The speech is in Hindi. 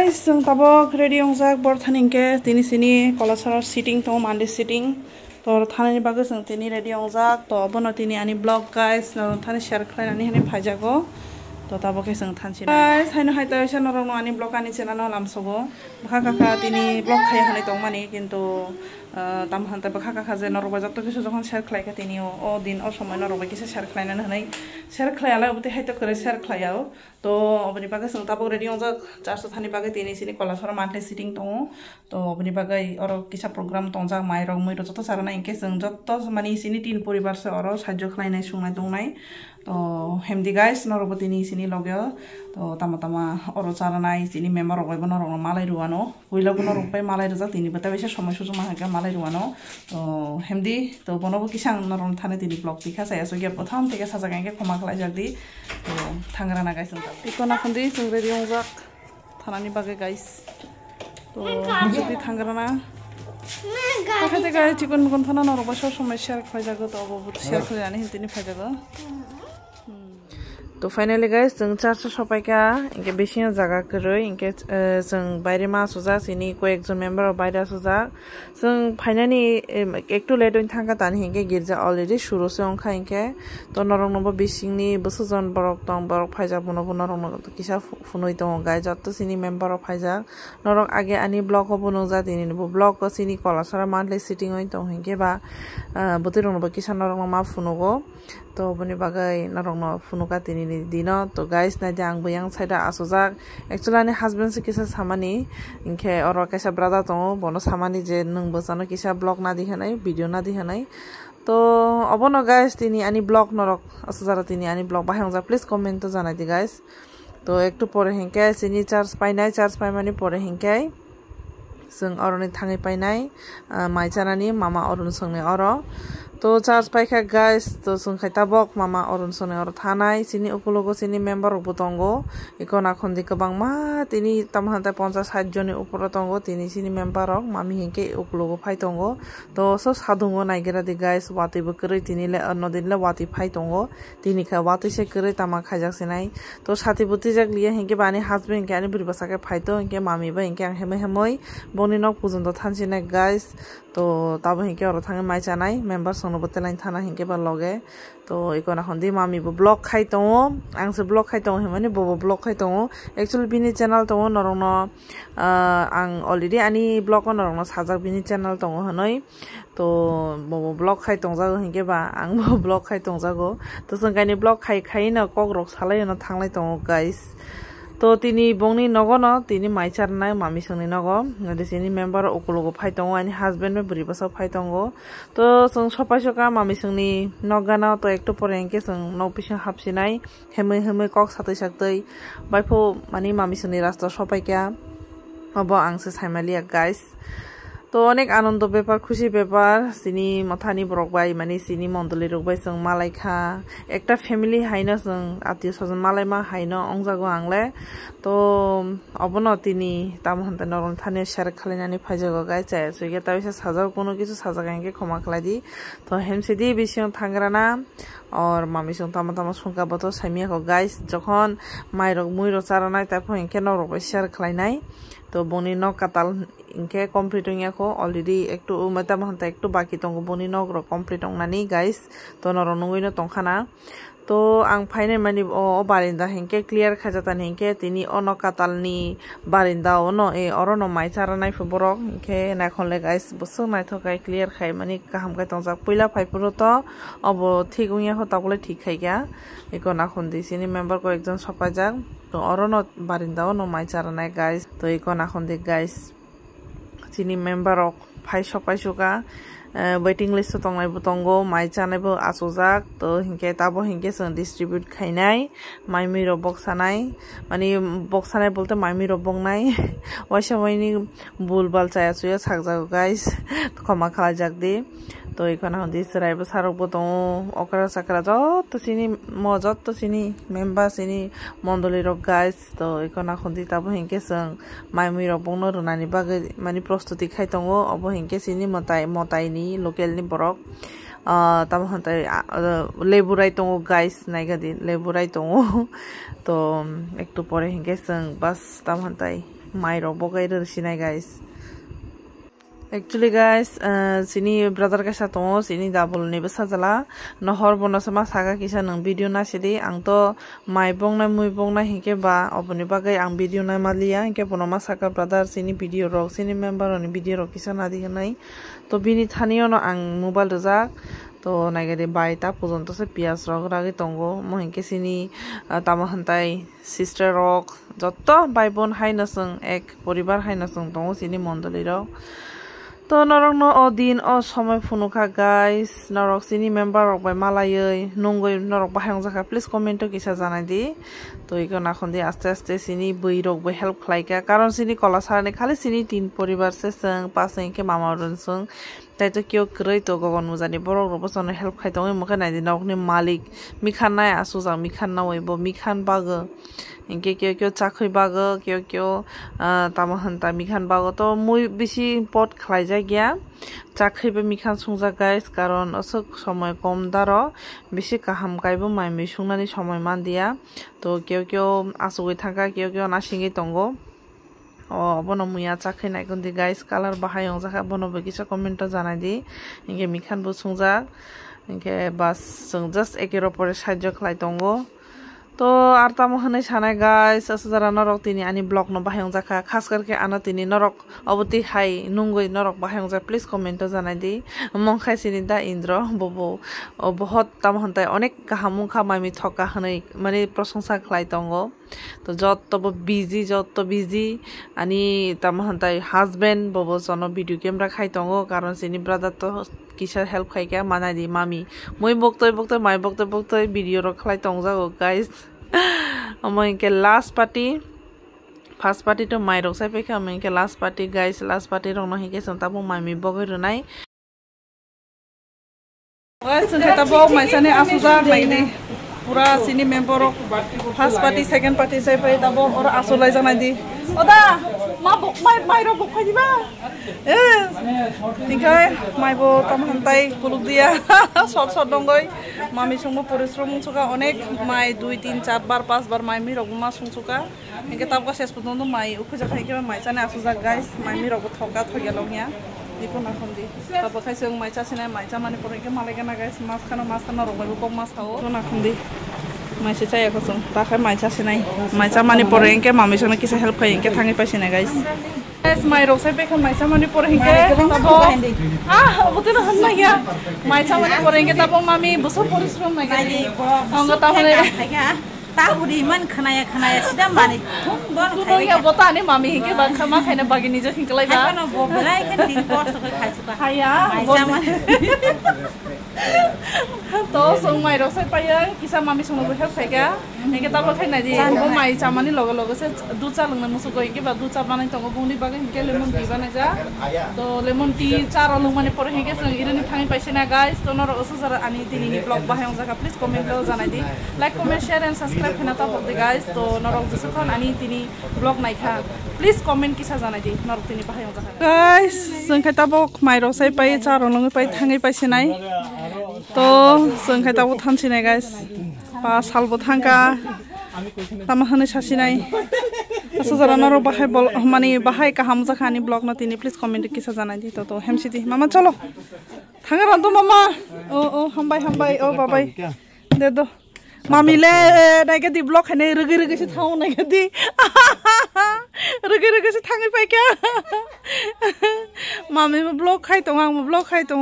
guys, जों tabok ready ongjak bor thaningke tini sini kolasar sitting to mandi sitting to thanani bagui जों tini ready ongjak to bono tini ani blog guys thani share khlainani hene phaijago to taboke जों thansi guys haino haita isa norong ani blog ani channel no lamsogo bkha kaka tini blog khai hane tongmani kintu tam hante bkha kaka je norok bajato kisu jokhon share khlaika tini o din o somoy norok kisa share khlainani hanai share khlaiyala obte haito kore share khlaiyao to obni bagai जों tabok ready ongjak charso thani bagai tini sini kolasar monthly sitting tongo to obni bagai oro kisa program tongjak mairok muiro joto sarana inke जों joto mani sini tin poribar se oro sajjo khlainai sungnai tongnai to hemdi guys norok tini sini logeo to tama tama oro charanai sini member rok bai norok malai ruano puila bono rok bai malai rojak tini bata besa somoi suju mahaka malai ruano to hemdi to bono kisang norok thane tini blog tikha saya so ge prothom teke sajak engke khoma khlai jakdi to thangrana guys जों tikona khundi जों ready ongjak thanani bagai guys to jodi thangrana Pakate guys tikon mukon thana norok bai sob somoi share khlai jago to obo share khlainani hintini phaijago तो फाइनली गाइस जों चार्च सपाइका इनके बेसिया जागा करoi इनके जों बाइरे मा सुजा सिनी कयेक जन मेम्बर बाइरा सुजा जों फाइनाली एक टू लेट थांगा तानि हिंके गिरजा अलरेडी शुरू से अंखा इनके तो नरं नबो बिसिंगनि बसु जन बरक तंग बरक फाइजा बनो नरं न किसा फुनoi दं गाइस जत सिनी मेम्बर फाइजा नरक आगे आनि ब्लॉग बनो जा दिनि ब्लॉग को सिनी कलासरा मान्थलि सिटिंग ओइ दं हिंके बा बतिरं नबो किसा नरं मा फुनुगो तो बनि बागै नरं न फुनुका तिनि दिनो तो गाइस नाइदे आं बयां साइडा आसोजाक एक्चुअली आनि हस्बैंड से किसा सामानि इनके और कैसा ब्रादा तो बनो सामानि जे नों बसानो किसा ब्लॉग ना दिखानाय वीडियो ना दिखानाय तो अबनो गाइस तिनि आनि ब्लॉग नरक आसोजारा तिनि आनि ब्लॉग बाहायंजा प्लीज कमेंट तो जानाय दि गाइस तो एकटु परे हिंके सिनि चार्ज पाइ मानि परे हिंके जों अरनि थाङै पाइनाय माइचानानि मामा अरुन संने अरो तो चार्ज पाइखा गाइस तो जों खाइताबक मामा अरुन संने अरो थानाय सिनि उकुलोगो सिनि मेम्बर रबो तंगो इकोना खन्दि गोबां मा तिनि तामहान्ता 50-60 जनि उपर तंगो तिनि सिनि मेम्बर रक मामी हिंके उकुलोगो फाइ तंगो तो सो सादुंगो नाइगेरा दि गाइस वातिबो करै तिनिले अन्नदिनले वाति फाइ तंगो तिनि खा वाति से करै तामा खाइजाक सिनाय तो साथि बुति जाक लिया हिंके बानि हस्बैंड के आनि बुरिबासाके फाइ तो हिंके मामी बा हिंके आं हेमै बनि नक पुजन तो थानसिनाय गाइस तो ताबो हिंके अरो थाङै माइ जानाय मेम्बर संनो बतेलाइन थाना हिंके बा लगे तो इकोना खन्दि मामी बो ब्लॉग खाइ तंगो आं से ब्लॉग खाइ तंगो हेमाने बो ब्लॉग खाइ तंगो एक्चुअली बिनि चैनल तंगो नरंग आं अलरेडी आनि ब्लॉग नरंग साजाक बिनि चैनल तंगो हनै तो बो ब्लॉग खाइ तंगजागो हिंके बा आं बो ब्लॉग खाइ तंगजागो तो जों गायनि ब्लॉग खाइ न कक रक सालाय न थांलाय तंगो गाइस तो तिनी बंगनि नगो न तिनी माइचारनाय मामी संनि नगो नदिसिनि मेम्बर उकुलोगो फाइ तंगो आनि हस्बैंड मे बुरिबासा फाइ तंगो तो जों सपाइसका मामी संनि नगाना तो एकटो परेंके जों नौपिस हाबसिनाय हेमै कक सातै सातै बाइफो मानि मामी संनि रास्ता सपाइका अब आंसे साइमालिया गाइस तो अनेक आनंद बेपार खुशी बेपार सिनी मथानी ब्रक बाय माने सिनी मंडली रक बाय जों मालायखा एकटा फैमिली हाइना जों आत्मीय स्वजन मालाय मा हाइना अंजागो आंले तो अबनो तिनी ताम हन्ते नरन थाने शेयर खालायनानै फाइजागो गाय चाय सुगे ताबिसा साजाव कोनो किछु साजागांगे क्षमा खालायदि तो हेमसेदि बिसियाव थांग्राना और मामी जों तामा तामा संका बतो सामियाखौ गाइस जखन माइरक मुइरो चारानाय ताफो इनके नरक बाय शेयर खालायनाय तो बनि न काताल इनके कमप्लीट होयाखो अलरेडी एकटु उमता महंता एकटु बाकी तंगो बनि नग्र कमप्लीट होंनानै गाइस तो नर नंगैनो तंखाना तो आं फाइने मानि ओ बारिन्दा हेंके क्लियर खाजातान हेंके तिनि अन कातालनि बारिन्दा अन ए अरन माइचारानाय फबरक हेंके नाखनले गाइस बसो नायथकाय क्लियर खाय मानि गाहाम गाय तंजा पहिला फाइफोर तो अब ठीक होयाखो ताबले ठीक खायगा एको नाखनदि सिनि मेम्बर को एकजन सपाजाक तो अरन बारिन्दा अन माइचारानाय गाइस तो एको नाखनदि गाइस सिनि मेम्बर रक फाइ सपाइसका वेटिंग लिस्ट तंगनाय बतंगो माइ चानायबो आसोजाक तो हिंके ताबो हिंके जों डिस्ट्रीब्यूट खायनाय माइमिरो बक्सानाय माने बक्सानाय बोलते माइमिरो बंगनाय वाइसावाइनि बुलबाल चायासुया सागजागो गाइस क्षमा खालायजाक दि तो इखना हन्दि सरायबो सारकबो दं अकरा साकरा जत सिनि मेम्बर सिनि मंडली रक गाइस तो इखना हन्दि ताबो हिंके जों माइमिरो बंगनो रुनानि बागै माने प्रस्तुति खाय दंगो अब हिंके सिनि मताइनि लोकेलनि बरक ताम हन्ताय लेबुराय दंगो गाइस नायगादि लेबुराय दंगो तो एकटु परे हिंके जों बस ताम हन्ताय mairo bogai rsinai guys. Actually guys, sini brother kaisa tongo sini double ni besajala nohor bono sama saga kisa nang video na sidi ang to mai bong na mui bong na hingke ba oboni bagai ang video na malia hingke bono ma saka brother sini video rok sini member oni video rok kisa na di nai to bini thaniyo no ang mobile rojak to naigade baita pujonto se pias rok ragi tongo mo hingke sini tama hantai sister rok jotto bai bon haina sung ek poribar haina sung tongo sini mondoli rok. To norok no o din o somoy funuka guys norok sini member rok bai malayoi nungoi norok bahayong jaka please comment to kisa janai di to iko nakhon di aste aste sini bui rok bai help khlaika karon sini kolasarani khali sini tin poribar se sung paseng ke mama run sung tai to kyo krei to gogon mujani borok rok bosono help khai tongi mukha nai di nok ni malik mikhan nai asu jang mikhan na oibo mikhan bago inke kyo chakhoi bago kyo tamo hanta mikhan bago to mui bisi pot khlai ja gya chakhoi be mikhan sungja guys karon asok somoy kom daro bisi kaham kaibo mai mi sungnani somoy man dia to kyo asugoi thaka kyo na singi tongo o bono muya chakhoi nai kundi guys color bahayong jaka bono be kisa comment janai di inke mikhan bo sungja inke bas sung just ekero pore sajjo khlai tongo. To artamo hanai sanai guys asujara norok tini ani blog no bahayong jaka khas karke ana tini norok oboti hai nungoi norok bahayong jaka please comment janai di mongkhai sini da indro bobo bahut tamo hantai onek kahamung khamami thoka hanai mane prasongsa khlai tongo to jotto busy ani tamo hantai husband bobo jono video camera khai tongo karon sini brother to kisar help khai ka manai di mami moi boktoi mai boktoi video ro khlai tongjago guys amoi ke last party first party to mai rok sai pekha amoi ke last party guys last party ro no hike santa bo mami bogoi runai guys santa bo mai sane asuja mai di pura sini member rok first party second party sai pai tabo or asulai janai di oda ma bok mai ro bok khadi ba tingkai mai bo tam hantai kuluk dia short dongoi mami sungmo porishrom suka onek mai 2 3 4 bar 5 bar mai mi rok ma sung suka engke tabka ses potondo mai ukhuja khai ke mai chane asuja guys mai mi rok thoka thogelongya diko na khondi tabo khai sung mai cha sinai mai cha mani porike malaga na guys mas khana rok mai ko mas khao na khondi mai se chaya ko sung ta khai mai cha sinai mai cha mani porike mami sung kisa help khai engke thangi paisina guys guys mai rok sai pekha mai cha mani porike tabo obote na hanna ya mai cha mani porike tabo mami buso porishrom mai gai ong ta hone ताहुरी मन खनाया सिदा माने थुम बन खाइ या बता नि मामी हिके बा खमा खाइना बागि निजो हिंकलाय बा आनो बोबराय खन दिन कष्ट खै खाइसुका हाया तो सं माइ रसै पाया किसा मामी संगबो हेल्प खाइगा हिके ताबो खाइना दि बो माइ चामानि लगे से दुचा लंगना मुसु गय के बा दुचा बानाय तंगो बुंनि बागै हिके लेमन टी बानाय जा तो लेमन टी चार लंग माने पर हिके सं इरनि थाङि पाइसिना गाइस तो नर असुजरा ani दिनिनि ब्लॉग बाहायong जाका प्लीज कमेन्ट लो जानाय दि like comment share and subscribe खना ता बदि गाइस तो नरक जसखन ani दिनि ब्लॉग नायखा प्लीज कमेन्ट किसा जानाय दि नरक दिनि बाहायong जाका गाइस जों खायताबो माइ रसै पाइ चार लंग पाइ थाङै पाइसिनाय तो जों खायताबो थानसिनाय गाइस पा सालबो थांगा तामाहानै सासिनाय असुजरा नर बाहाय माने बाहाय काहाम जाखानि ब्लॉग न तिनि प्लीज कमेन्ट किसा जानाय दि तो हेमसिदि मामा चलो थांगा रांदो मामा ओ हामबाय ओ बाबाय दे दो मामी ले नायगे दि ब्लॉग खाने रगे से थाउ नायगे दि रगे से थाङै पाइ क्या मामी ब्लॉग खाइ तो आं ब्लॉग खाइ तो